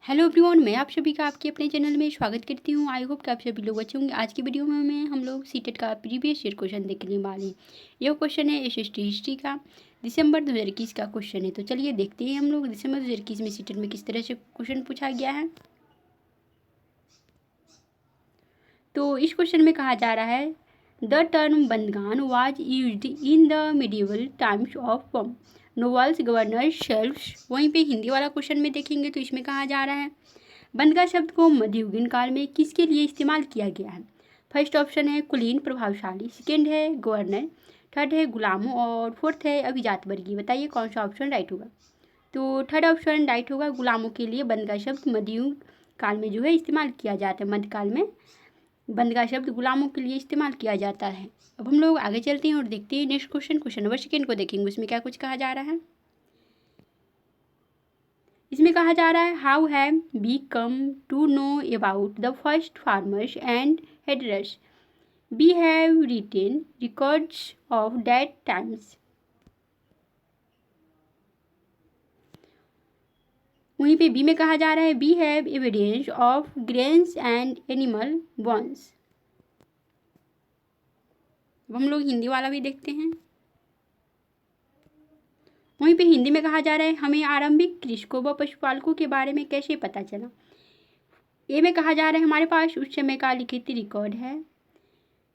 Hello everyone, मैं आप सभी का आपके अपने चैनल में स्वागत करती हूँ। आई होप कि आप सभी लोग अच्छे होंगे। आज की वीडियो में हम लोग सीटेट का प्रीवियस ईयर क्वेश्चन देखने वाले हैं। यह क्वेश्चन है एसएसटी हिस्ट्री का दिसंबर 2021 का क्वेश्चन है। तो चलिए देखते हैं हम लोग दिसंबर 2021 में सीटेट में किस तरह से क्वेश्चन पूछा गया है। तो इस क्वेश्चन में कहा जा रहा है द टर्म बंदगान was used in the medieval times of nobles governor shelves. वहीं पे हिंदी वाला क्वेश्चन में देखेंगे तो इसमें कहा जा रहा है बंदगा शब्द को मध्ययुगीन काल में किसके लिए इस्तेमाल किया गया है। फर्स्ट ऑप्शन है कुलीन प्रभावशाली, सेकेंड है गवर्नर, थर्ड है गुलामों और फोर्थ है अभिजात वर्गीय। बताइए कौन सा ऑप्शन राइट होगा। तो थर्ड ऑप्शन राइट होगा। गुलामों के लिए बंदगा शब्द मध्ययुग काल में जो है इस्तेमाल किया जाता है। मध्यकाल में बंदगा शब्द गुलामों के लिए इस्तेमाल किया जाता है। अब हम लोग आगे चलते हैं और देखते हैं नेक्स्ट क्वेश्चन नंबर सेकेंड को देखेंगे उसमें क्या कुछ कहा जा रहा है। इसमें कहा जा रहा है how have we come to know about the first farmers and herders. We have written records of that times. वहीं पे बी में कहा जा रहा है we have evidence of grains and animal bones. अब हम लोग हिंदी वाला भी देखते हैं। वहीं पे हिंदी में कहा जा रहा है हमें आरंभिक कृषकों व पशुपालकों के बारे में कैसे पता चला। ए में कहा जा रहा है हमारे पास उस समय का लिखित रिकॉर्ड है।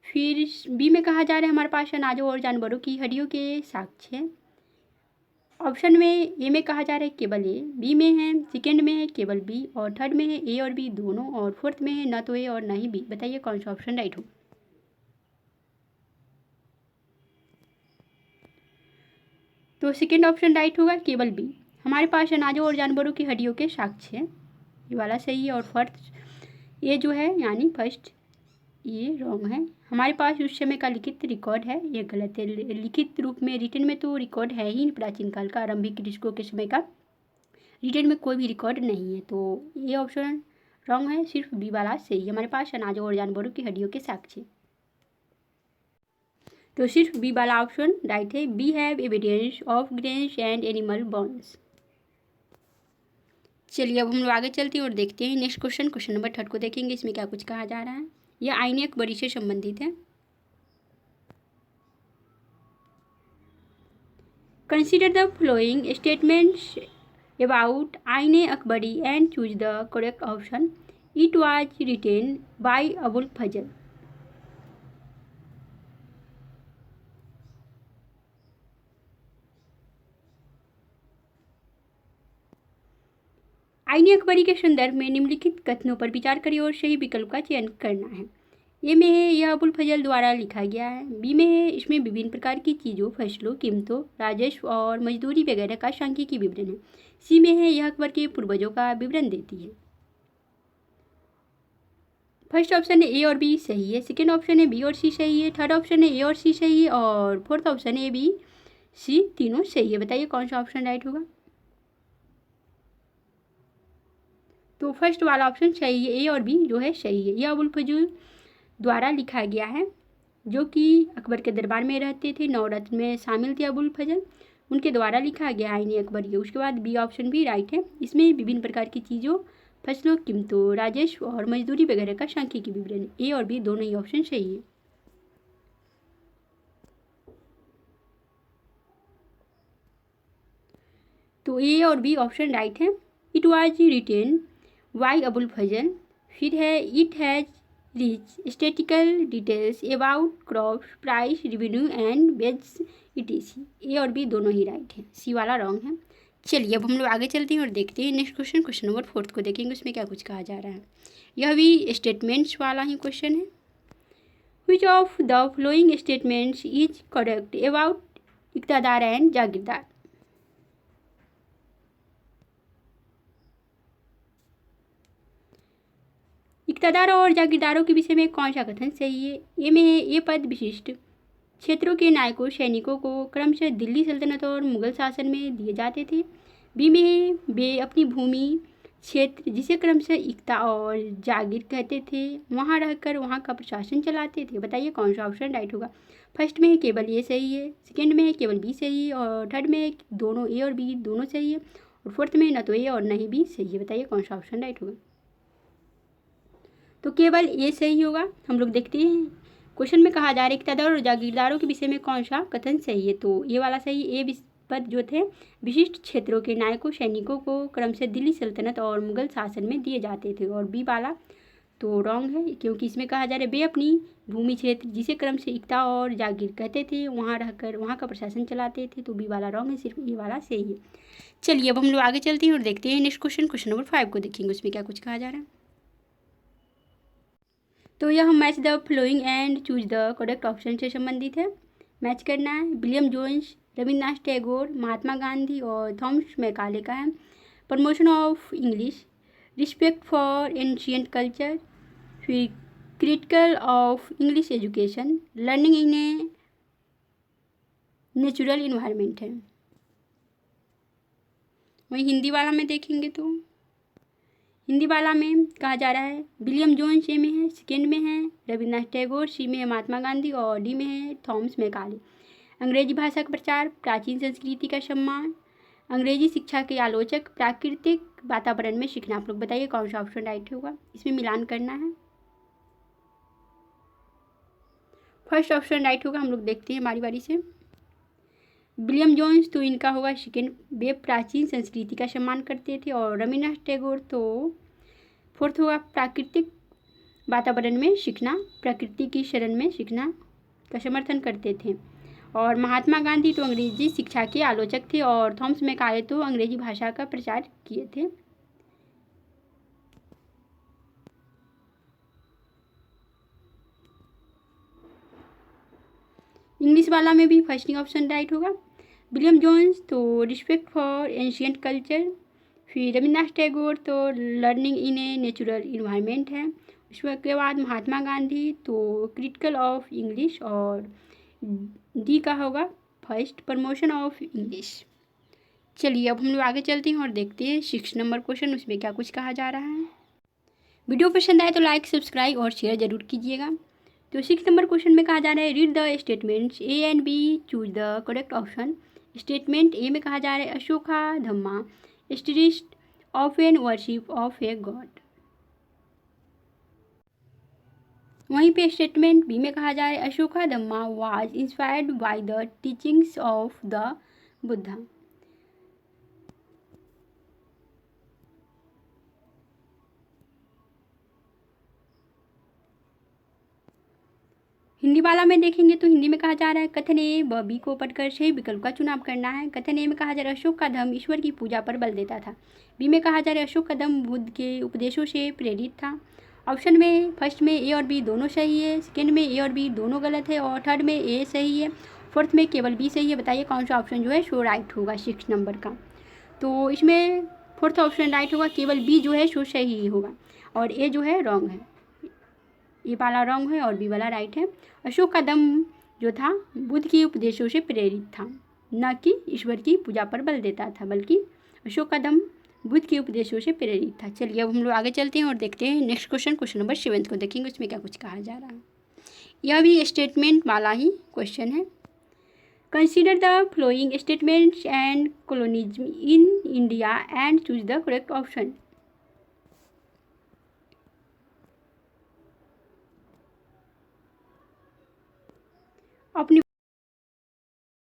फिर बी में कहा जा रहा है हमारे पास अनाजों और जानवरों की हड्डियों के साक्ष्य है। ऑप्शन में ए में कहा जा रहा है केवल ए, बी में है, सेकेंड में है केवल बी और थर्ड में है ए और बी दोनों और फोर्थ में है न तो ए और न ही बी। बताइए कौन सा ऑप्शन राइट हो। तो सेकेंड ऑप्शन राइट होगा केवल बी। हमारे पास अनाजों और जानवरों की हड्डियों के साक्ष्य है, ये वाला सही है। और फर्स्ट ये जो है यानी फर्स्ट ये रॉन्ग है। हमारे पास उस समय का लिखित रिकॉर्ड है, ये गलत है। लिखित रूप में रिटन में तो रिकॉर्ड है ही प्राचीन काल का, आरंभिक कृषकों के समय का रिटन में कोई भी रिकॉर्ड नहीं है। तो ये ऑप्शन रॉन्ग है, सिर्फ बी वाला सही है। हमारे पास अनाजों और जानवरों की हड्डियों के साक्ष्य, तो सिर्फ बी वाला ऑप्शन राइट है। B have evidence of grains and animal bones. चलिए अब हम लोग आगे चलते हैं और देखते हैं नेक्स्ट क्वेश्चन नंबर थर्ड को देखेंगे। इसमें क्या कुछ कहा जा रहा है। यह आईने अकबरी से संबंधित है। Consider the following statements about Ain Akbari and choose the correct option. It was written by Abul Fazl. Ain Akbari के संदर्भ में निम्नलिखित कथनों पर विचार करिए और सही विकल्प का चयन करना है। ए में है यह अबुल फजल द्वारा लिखा गया है। बी में है इसमें विभिन्न प्रकार की चीज़ों, फसलों, कीमतों, राजस्व और मजदूरी वगैरह का सांख्यिकी विवरण है। सी में है यह अकबर के पूर्वजों का विवरण देती है। फर्स्ट ऑप्शन है ए और बी सही है, सेकेंड ऑप्शन है बी और सी सही है, थर्ड ऑप्शन है ए और सी सही है और फोर्थ ऑप्शन है बी सी तीनों सही है। बताइए कौन सा ऑप्शन राइट होगा। तो फर्स्ट वाला ऑप्शन सही है, ए और बी जो है सही है। यह अबुल फजल द्वारा लिखा गया है, जो कि अकबर के दरबार में रहते थे, नवरत्न में शामिल थे अबुल फजल, उनके द्वारा लिखा गया आईने अकबरी। उसके बाद बी ऑप्शन भी राइट है। इसमें विभिन्न प्रकार की चीज़ों, फसलों, कीमतों, राजस्व और मजदूरी वगैरह का सांख्यिकी विवरण है। ए और बी दोनों ही ऑप्शन सही है। तो ए और बी ऑप्शन राइट है। It was written by Abul Fazl. फिर है it has rich statical details about crops, price, revenue and wage etc. A और बी दोनों ही राइट है, सी वाला रॉन्ग है। चलिए अब हम लोग आगे चलते हैं और देखते हैं नेक्स्ट क्वेश्चन नंबर फोर्थ को देखेंगे उसमें क्या कुछ कहा जा रहा है। यह भी स्टेटमेंट्स वाला ही क्वेश्चन है। Which of the following statements is correct about इक्तदार एंड जागीरदार। इक्तदार और जागीरदारों के विषय में कौन सा कथन सही है। ए में है ये पद विशिष्ट क्षेत्रों के नायकों, सैनिकों को क्रमशः दिल्ली सल्तनत और मुगल शासन में दिए जाते थे। बी में है वे अपनी भूमि क्षेत्र, जिसे क्रमशः इक्ता और जागीर कहते थे, वहाँ रहकर वहाँ का प्रशासन चलाते थे। बताइए कौन सा ऑप्शन राइट होगा। फर्स्ट में है केवल ए सही है, सेकेंड में है केवल बी सही है और थर्ड में है दोनों ए और बी दोनों सही है और फोर्थ में न तो ए और न ही बी सही है। बताइए कौन सा ऑप्शन राइट होगा। तो केवल ए सही होगा। हम लोग देखते हैं क्वेश्चन में कहा जा रहा है इक़्तिदार और जागीरदारों के विषय में कौन सा कथन सही है। तो ये वाला सही। ए पद जो थे विशिष्ट क्षेत्रों के नायकों सैनिकों को क्रमशः दिल्ली सल्तनत और मुगल शासन में दिए जाते थे। और बी वाला तो रॉन्ग है, क्योंकि इसमें कहा जा रहा है वे अपनी भूमि क्षेत्र जिसे क्रमशः इक्ता और जागीर कहते थे वहाँ रहकर वहाँ का प्रशासन चलाते थे। तो बी वाला रॉन्ग है, सिर्फ ये वाला सही है। चलिए अब हम लोग आगे चलते हैं और देखते हैं नेक्स्ट क्वेश्चन नंबर 5 को देखेंगे उसमें क्या कुछ कहा जा रहा है। तो यह match the following and choose the correct option से संबंधित है। मैच करना है। विलियम जोन्स, रविन्द्रनाथ टैगोर, महात्मा गांधी और थॉमस मैकाले का है। Promotion of English, respect for ancient culture, फिर critical of English education, learning in a natural environment है। वहीं हिंदी वाला में देखेंगे तो हिंदी वाला में कहा जा रहा है विलियम जोन्स ए में है, सेकेंड में है रविन्द्रनाथ टैगोर, सी में है महात्मा गांधी और डी में है थॉमस मैकाले। अंग्रेजी भाषा का प्रचार, प्राचीन संस्कृति का सम्मान, अंग्रेजी शिक्षा के आलोचक, प्राकृतिक वातावरण में सीखना। आप लोग बताइए कौन सा ऑप्शन राइट होगा। इसमें मिलान करना है। फर्स्ट ऑप्शन राइट होगा। हम लोग देखते हैं बारी बारी से। विलियम जोन्स तो इनका होगा सेकेंड, वे प्राचीन संस्कृति का सम्मान करते थे। और रविन्द्रनाथ टैगोर तो फोर्थ होगा प्राकृतिक वातावरण में सीखना, प्रकृति की शरण में सीखना का समर्थन करते थे। और महात्मा गांधी तो अंग्रेजी शिक्षा के आलोचक थे। और थॉमस मैकाले तो अंग्रेजी भाषा का प्रचार किए थे। इंग्लिश वाला में भी फर्स्ट ऑप्शन राइट होगा। विलियम जोन्स तो रिस्पेक्ट फॉर एंशियंट कल्चर, फिर रविन्द्रनाथ टैगोर तो learning in a natural environment है। उसके बाद महात्मा गांधी तो क्रिटिकल ऑफ इंग्लिश और डी का होगा फर्स्ट प्रमोशन ऑफ इंग्लिश। चलिए अब हम लोग आगे चलते हैं और देखते हैं 6 नंबर क्वेश्चन उसमें क्या कुछ कहा जा रहा है। वीडियो पसंद आए तो लाइक सब्सक्राइब और शेयर जरूर कीजिएगा। तो 6 नंबर क्वेश्चन में कहा जा रहा है read the statements A and B, choose the correct option. Statement A में कहा जा रहा है अशोका धम्मा स्टिरिस्ट of an worship of a god. वहीं पे स्टेटमेंट बी में कहा जा रहा है Ashoka dhamma was inspired by the teachings of the Buddha. Hindi वाला में देखेंगे तो हिंदी में कहा जा रहा है कथन ए व बी को पढ़कर सही विकल्प का चुनाव करना है। कथन ए में कहा जा रहा है अशोक का धम्म ईश्वर की पूजा पर बल देता था। बी में कहा जा रहा है अशोक का धम्म बुद्ध के उपदेशों से प्रेरित था। ऑप्शन में फर्स्ट में ए और बी दोनों सही है, सेकेंड में ए और बी दोनों गलत है और थर्ड में ए सही है, फोर्थ में केवल बी सही है। बताइए कौन सा ऑप्शन जो है सो राइट होगा 6 नंबर का। तो इसमें फोर्थ ऑप्शन राइट होगा, केवल बी जो है सो सही होगा और ए जो है रॉन्ग है। ए वाला रॉन्ग है और बी वाला राइट है। अशोक का धम्म जो था बुद्ध के उपदेशों से प्रेरित था, न कि ईश्वर की पूजा पर बल देता था, बल्कि अशोक का धम्म बुद्ध के उपदेशों से प्रेरित था। चलिए अब हम लोग आगे चलते हैं और देखते हैं नेक्स्ट क्वेश्चन नंबर 7 को देखेंगे उसमें क्या कुछ कहा जा रहा है। यह भी स्टेटमेंट वाला ही क्वेश्चन है। Consider the following statements and colonialism in India and choose the correct option. अपनी